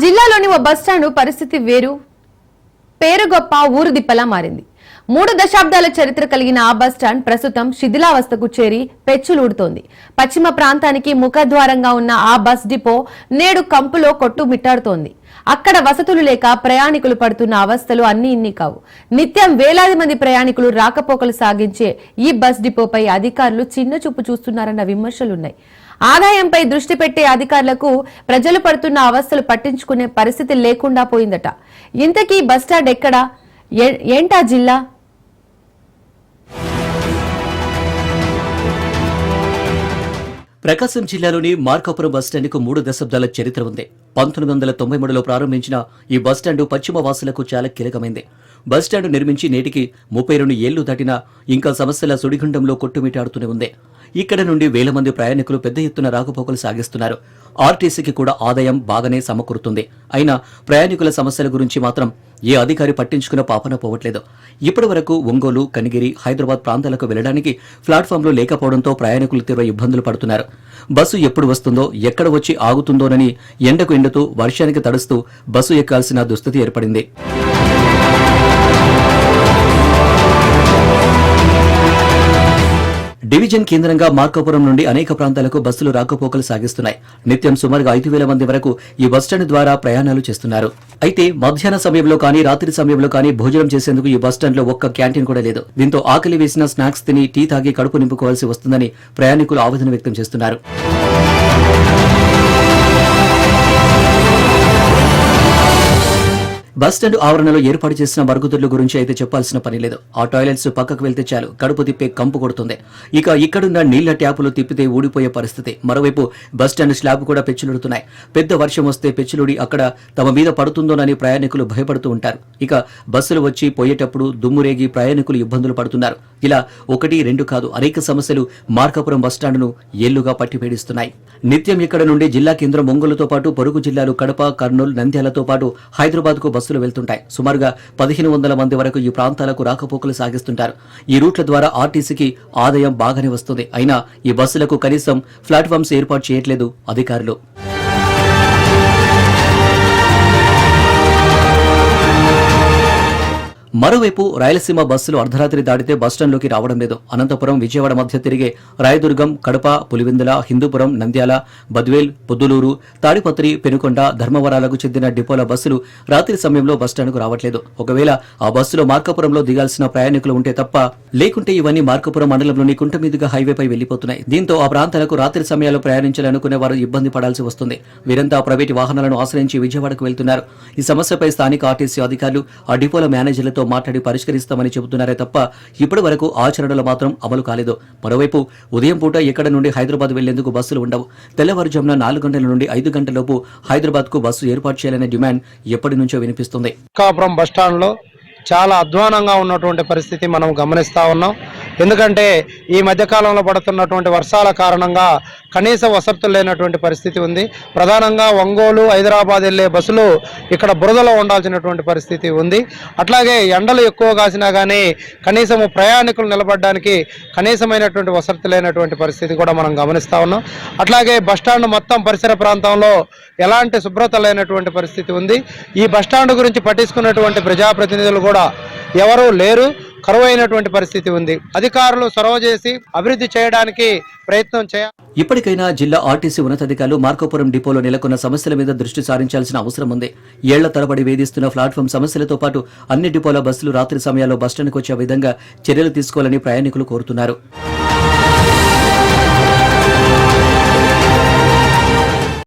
జిల్లాలోని ఓ బస్టాండ్ పరిస్థితి వేరు, పేరు గొప్ప ఊరు దిప్పలా మారింది. 3 దశాబ్దాల చరిత్ర కలిగిన ఆ బస్టాండ్ ప్రస్తుతం శిథిలావస్థకు చేరి పెచ్చులూడుతోంది. పశ్చిమ ప్రాంతానికి ముఖద్వారంగా ఉన్న ఆ బస్ డిపో నేడు కంపులో కొట్టుమిట్టాడుతోంది. అక్కడ వసతులు లేక ప్రయాణికులు పడుతున్న అవస్థలు అన్ని ఇన్ని కావు. నిత్యం వేలాది మంది ప్రయాణికులు రాకపోకలు సాగించే ఈ బస్ డిపోపై అధికారులు చిన్న చూపు చూస్తున్నారన్న విమర్శలున్నాయి. ఆదాయంపై దృష్టి పెట్టే అధికారులకు ప్రజలు పడుతున్న అవస్థలు పట్టించుకునే పరిస్థితి లేకుండా పోయిందట. ఇంతకీ బస్టాండ్ ఎక్కడా, ఏంటా జిల్లా? ప్రకాశం జిల్లాలోని మార్కాపురం బస్టాండ్కు 3 దశాబ్దాల చరిత్ర ఉంది. 1993లో ప్రారంభించిన ఈ బస్టాండ్ పశ్చిమ వాసులకు చాలా కీలకమైంది. బస్టాండ్ నిర్మించి నేటికి 32 ఏళ్లు దాటినా ఇంకా సమస్యల సుడిగుండంలో కొట్టుమిటాడుతూనే ఉంది. ఇక్కడ నుండి వేల మంది ప్రయాణికులు పెద్ద ఎత్తున రాకపోకలు సాగిస్తున్నారు. ఆర్టీసీకి కూడా ఆదాయం బాగానే సమకూరుతుంది. అయినా ప్రయాణికుల సమస్యల గురించి మాత్రం ఏ అధికారి పట్టించుకున్న పాపన పోవట్లేదు. ఇప్పటి వరకు ఒంగోలు, కనిగిరి, హైదరాబాద్ ప్రాంతాలకు వెళ్లడానికి ప్లాట్ఫామ్లు లేకపోవడంతో ప్రయాణికులు తీవ్ర ఇబ్బందులు పడుతున్నారు. బస్సు ఎప్పుడు వస్తుందో, ఎక్కడ వచ్చి ఆగుతుందోనని ఎండకు ఎండుతూ, వర్షానికి తడుస్తూ బస్సు ఎక్కాల్సిన దుస్థితి ఏర్పడింది. డివిజన్ కేంద్రంగా మార్కాపురం నుండి అనేక ప్రాంతాలకు బస్సులు రాకపోకలు సాగిస్తున్నాయి. నిత్యం సుమారుగా 5,000 మంది వరకు ఈ బస్టాండ్ ద్వారా ప్రయాణాలు చేస్తున్నారు. అయితే మధ్యాహ్న సమయంలో కానీ, రాత్రి సమయంలో కానీ భోజనం చేసేందుకు ఈ బస్టాండ్ లో ఒక్క క్యాంటీన్ కూడా లేదు. దీంతో ఆకలి వేసిన స్నాక్స్ తిని టీ తాగి కడుపు నింపుకోవాల్సి వస్తుందని ప్రయాణికులు ఆవేదన వ్యక్తం చేస్తున్నారు. బస్టాండ్ ఆవరణలో ఏర్పాటు చేసిన మరుగుదొడ్ల గురించి అయితే చెప్పాల్సిన పని లేదు. ఆ టాయిలెట్స్ పక్కకు వెళ్తే చాలు కడుపు తిప్పే కంపు కొడుతుంది. ఇక ఇక్కడున్న నీళ్ల ట్యాపులు తిప్పితే ఊడిపోయే పరిస్థితి. మరోవైపు బస్టాండ్ స్లాబ్ కూడా పెచ్చులుడుతున్నాయి. పెద్ద వర్షం వస్తే పెచ్చులుడి అక్కడ తమ మీద పడుతుందోనని ప్రయాణికులు భయపడుతూ ఉంటారు. ఇక బస్సులు వచ్చి పోయేటప్పుడు దుమ్మురేగి ప్రయాణికులు ఇబ్బందులు పడుతున్నారు. ఇలా 1, 2 కాదు, అనేక సమస్యలు మార్కాపురం బస్టాండ్ను ఏళ్లుగా పట్టిపేడిస్తున్నాయి. నిత్యం ఇక్కడ నుండి జిల్లా కేంద్రం ఒంగోలుతో పాటు పొరుగు జిల్లాలు కడప, కర్నూలు, నంద్యాలతో పాటు హైదరాబాద్ కు బస్సులు వెళ్తుంటాయి. సుమారుగా 1,500 మంది వరకు ఈ ప్రాంతాలకు రాకపోకలు సాగిస్తుంటారు. ఈ రూట్ల ద్వారా ఆర్టీసీకి ఆదాయం బాగానే వస్తుంది. అయినా ఈ బస్సులకు కనీసం ప్లాట్ఫామ్స్ ఏర్పాటు చేయట్లేదు అధికారులు. మరోవైపు రాయలసీమ బస్సులు అర్ధరాత్రి దాటితే బస్టాండ్లోకి రావడం లేదు. అనంతపురం, విజయవాడ మధ్య తిరిగే రాయదుర్గం, కడప, పులివెందుల, హిందూపురం, నంద్యాల, బద్వేల్, పొద్దులూరు, తాడిపత్రి, పెనుకొండ, ధర్మవరాలకు చెందిన డిపోల బస్సులు రాత్రి సమయంలో బస్టాండ్కు రావట్లేదు. ఒకవేళ ఆ బస్సులో మార్కాపురంలో దిగాల్సిన ప్రయాణికులు ఉంటే తప్ప, లేకుంటే ఇవన్నీ మార్కాపురం మండలంలోని కుంట మీదుగా హైవేపై వెళ్లిపోతున్నాయి. దీంతో ఆ ప్రాంతాలకు రాత్రి సమయాల్లో ప్రయాణించాలనుకునే వారు ఇబ్బంది పడాల్సి వస్తుంది. వీరంతా ప్రైవేటు వాహనాలను ఆశ్రయించి విజయవాడకు వెళ్తున్నారు. ఈ సమస్యపై స్థానిక ఆర్టీసీ అధికారులు ఆ డిపోల మేనేజర్లతో మాట్లాడి పరిష్కరిస్తామని చెబుతున్నారే తప్ప ఇప్పటి వరకు ఆచరణలో మాత్రం అమలు కాలేదు. మరోవైపు ఉదయం పూట ఇక్కడ నుండి హైదరాబాద్ వెళ్లేందుకు బస్సులు ఉండవు. తెల్లవారుజామున 4 గంటల నుండి 5 గంటలలోపు హైదరాబాద్ కు బస్సు ఏర్పాటు చేయాలనే డిమాండ్ ఎప్పటి నుంచో వినిపిస్తుంది. మార్కాపురం బస్టాండ్ లో చాలా అధ్వానంగా ఉన్నటువంటి పరిస్థితి మనం గమనిస్తా ఉన్నాం. ఎందుకంటే ఈ మధ్యకాలంలో పడుతున్నటువంటి వర్షాల కారణంగా కనీస వసతులు లేనటువంటి పరిస్థితి ఉంది. ప్రధానంగా ఒంగోలు, హైదరాబాద్ వెళ్లే బస్సులు ఇక్కడ బురదలో ఉండాల్సినటువంటి పరిస్థితి ఉంది. అట్లాగే ఎండలు ఎక్కువ కాసినా కానీ కనీసము ప్రయాణికులు నిలబడడానికి కనీసమైనటువంటి వసతి లేనటువంటి పరిస్థితి కూడా మనం గమనిస్తా ఉన్నాం. అట్లాగే బస్టాండ్ మొత్తం పరిసర ప్రాంతంలో ఎలాంటి శుభ్రత లేనటువంటి పరిస్థితి ఉంది. ఈ బస్టాండ్ గురించి పట్టించుకున్నటువంటి ప్రజాప్రతినిధులు కూడా ఎవరూ లేరు. కరువైనటువంటి పరిస్థితి ఉంది. అధికారులు చొరవ చేసి అభివృద్ధి చేయడానికి ప్రయత్నం చేయాలి. ఇప్పటికైనా జిల్లా ఆర్టీసీ ఉన్నతాధికారులు మార్కాపురం డిపోలో నెలకొన్న సమస్యల మీద దృష్టి సారించాల్సిన అవసరం ఉంది. ఏళ్ల తరబడి వేధిస్తున్న ప్లాట్ఫామ్ సమస్యలతో పాటు అన్ని డిపోల బస్సులు రాత్రి సమయాల్లో బస్టాండ్కు వచ్చే విధంగా చర్యలు తీసుకోవాలని ప్రయాణికులు కోరుతున్నారు.